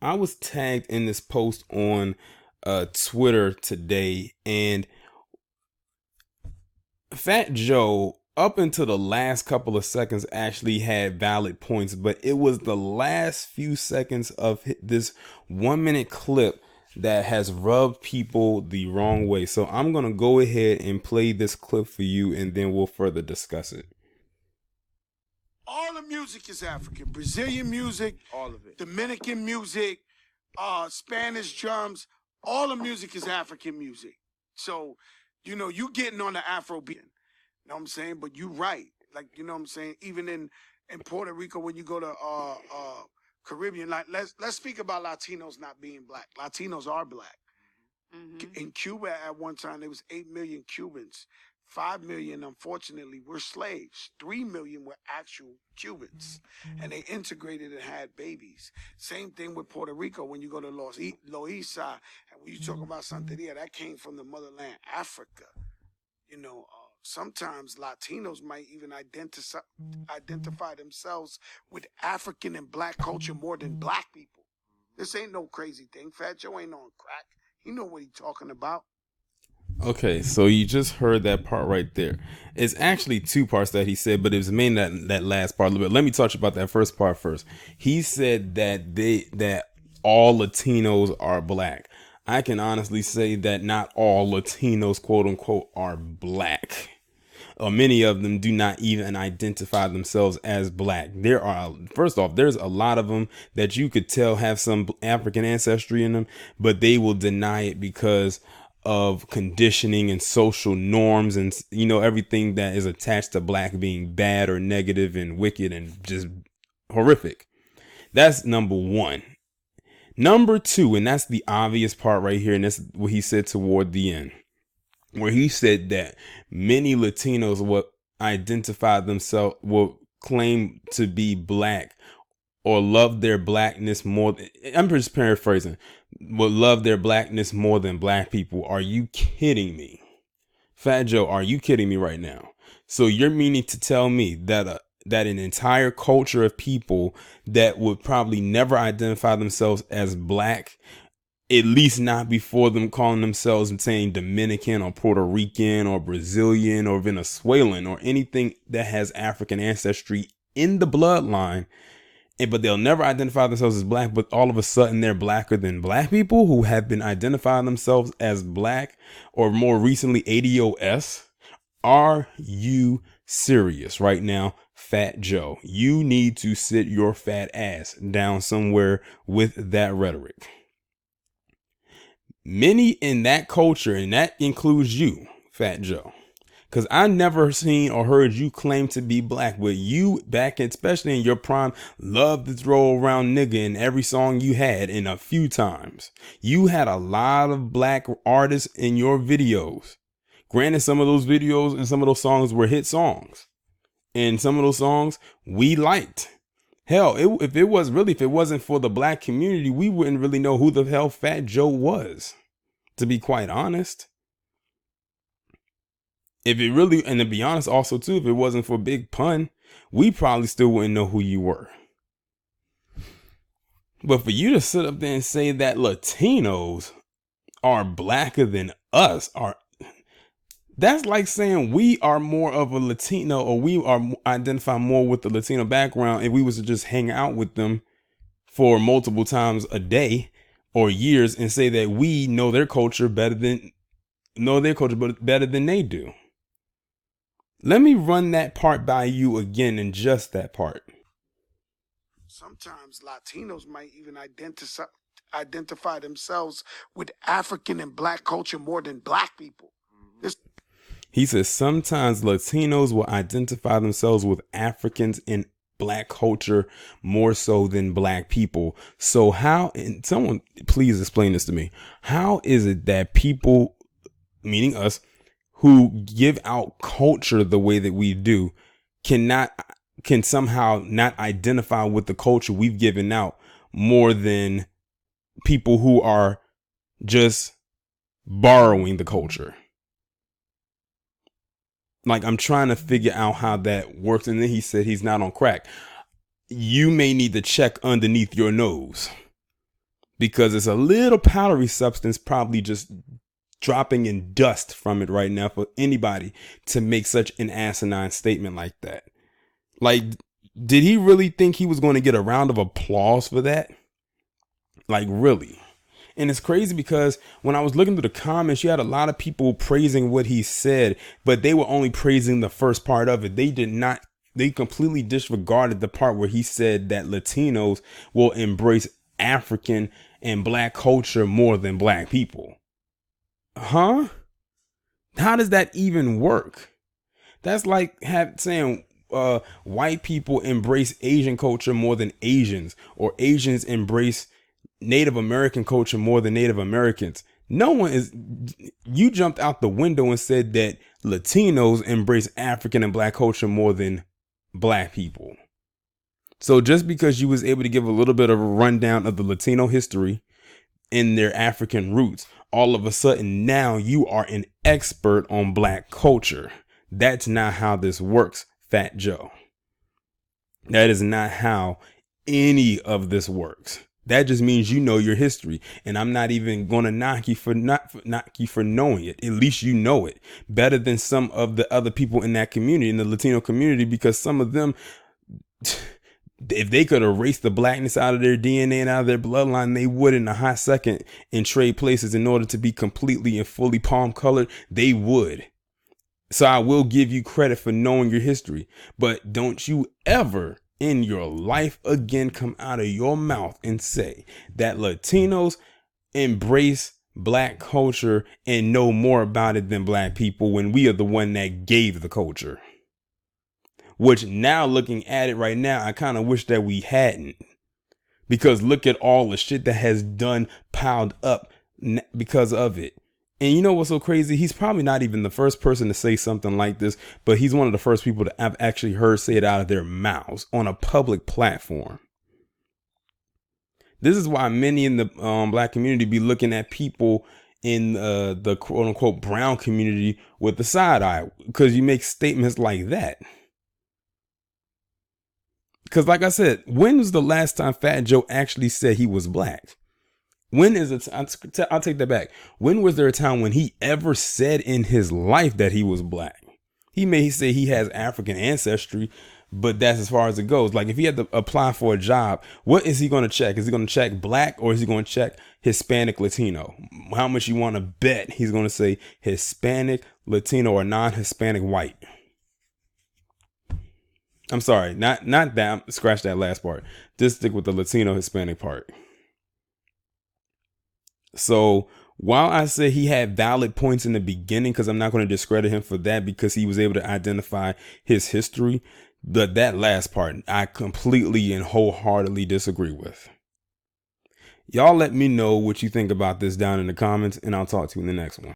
I was tagged in this post on Twitter today, and Fat Joe, up until the last couple of seconds, actually had valid points, but it was the last few seconds of this 1 minute clip that has rubbed people the wrong way. So I'm going to go ahead and play this clip for you, and then we'll further discuss it. All the music is African. Brazilian music, all of it. Dominican music, Spanish drums, all the music is African music. So, you getting on the Afrobeat. You know what I'm saying? But you right. Like, you know what I'm saying? Even in Puerto Rico, when you go to Caribbean, like let's speak about Latinos not being black. Latinos are black. Mm-hmm. In Cuba at one time, there was 8 million Cubans. 5 million, unfortunately, were slaves. 3 million were actual Cubans. And they integrated and had babies. Same thing with Puerto Rico when you go to Loíza. And when you talk about Santeria, that came from the motherland, Africa. Sometimes Latinos might even identify themselves with African and black culture more than black people. This ain't no crazy thing. Fat Joe ain't on crack. He know what he talking about. Okay, so you just heard that part right there. It's actually two parts that he said, but it was mainly that last part a little bit. Let me talk about that first part first. He said that all Latinos are black. I can honestly say that not all Latinos, quote unquote, are black. Or many of them do not even identify themselves as black. First off, there's a lot of them that you could tell have some African ancestry in them, but they will deny it because of conditioning and social norms and everything that is attached to black being bad or negative and wicked and just horrific. That's number one. Number two, and that's the obvious part right here, and that's what he said toward the end, where he said that many Latinos will claim to be black or love their blackness more. I'm just paraphrasing. Will love their blackness more than black people. Are you kidding me? Fat Joe, are you kidding me right now? So you're meaning to tell me that an entire culture of people that would probably never identify themselves as black, at least not before them calling themselves and saying Dominican or Puerto Rican or Brazilian or Venezuelan or anything that has African ancestry in the bloodline, but they'll never identify themselves as black, but all of a sudden they're blacker than black people who have been identifying themselves as black or more recently ADOS. Are you serious right now, Fat Joe? You need to sit your fat ass down somewhere with that rhetoric. Many in that culture, and that includes you, Fat Joe, because I never seen or heard you claim to be black, but you back, especially in your prime, love to throw around nigga in every song you had, in a few times. You had a lot of black artists in your videos. Granted, some of those videos and some of those songs were hit songs, and some of those songs we liked. Hell, if it wasn't for the black community, we wouldn't really know who the hell Fat Joe was, to be quite honest. And to be honest also too, if it wasn't for Big Pun, we probably still wouldn't know who you were. But for you to sit up there and say that Latinos are blacker than us, that's like saying we are more of a Latino, or we identify more with the Latino background, and we was to just hang out with them for multiple times a day or years and say that we know their culture better than they do. Let me run that part by you again, and just that part. Sometimes Latinos might even identify themselves with African and black culture more than black people. He says sometimes Latinos will identify themselves with Africans and black culture more so than black people. So and someone please explain this to me. How is it that people, meaning us, who give out culture the way that we do, can somehow not identify with the culture we've given out more than people who are just borrowing the culture? Like, I'm trying to figure out how that works. And then he said he's not on crack. You may need to check underneath your nose. because it's a little powdery substance probably just dropping in dust from it right now for anybody to make such an asinine statement like that. Like, did he really think he was going to get a round of applause for that? Like, really? And it's crazy because when I was looking through the comments, you had a lot of people praising what he said, but they were only praising the first part of it. They completely disregarded the part where he said that Latinos will embrace African and black culture more than black people. Huh? How does that even work? That's like saying white people embrace Asian culture more than Asians, or Asians embrace Native American culture more than Native Americans. No one is. You jumped out the window and said that Latinos embrace African and black culture more than black people. So just because you was able to give a little bit of a rundown of the Latino history in their African roots, all of a sudden now you are an expert on black culture. That's not how this works, Fat Joe. That is not how any of this works. That just means you know your history, and I'm not even going to knock you for knowing it. At least you know it better than some of the other people in that community, in the Latino community, because some of them, if they could erase the blackness out of their DNA and out of their bloodline, they would in a hot second and trade places in order to be completely and fully palm colored. They would. So I will give you credit for knowing your history, but don't you ever in your life again come out of your mouth and say that Latinos embrace black culture and know more about it than black people, when we are the one that gave the culture. Which, now looking at it right now, I kind of wish that we hadn't, because look at all the shit that has done piled up because of it. And you know what's so crazy? He's probably not even the first person to say something like this, but he's one of the first people that I've actually heard say it out of their mouths on a public platform. This is why many in the black community be looking at people in the quote unquote brown community with the side eye, because you make statements like that. Because like I said, when was the last time Fat Joe actually said he was black? When is it? I'll take that back. When was there a time when he ever said in his life that he was black? He may say he has African ancestry, but that's as far as it goes. Like, if he had to apply for a job, what is he going to check? Is he going to check black, or is he going to check Hispanic, Latino? How much you want to bet he's going to say Hispanic, Latino, or non-Hispanic white? I'm sorry, not that. Scratch that last part. Just stick with the Latino Hispanic part. So while I say he had valid points in the beginning, because I'm not going to discredit him for that, because he was able to identify his history, that last part I completely and wholeheartedly disagree with. Y'all let me know what you think about this down in the comments, and I'll talk to you in the next one.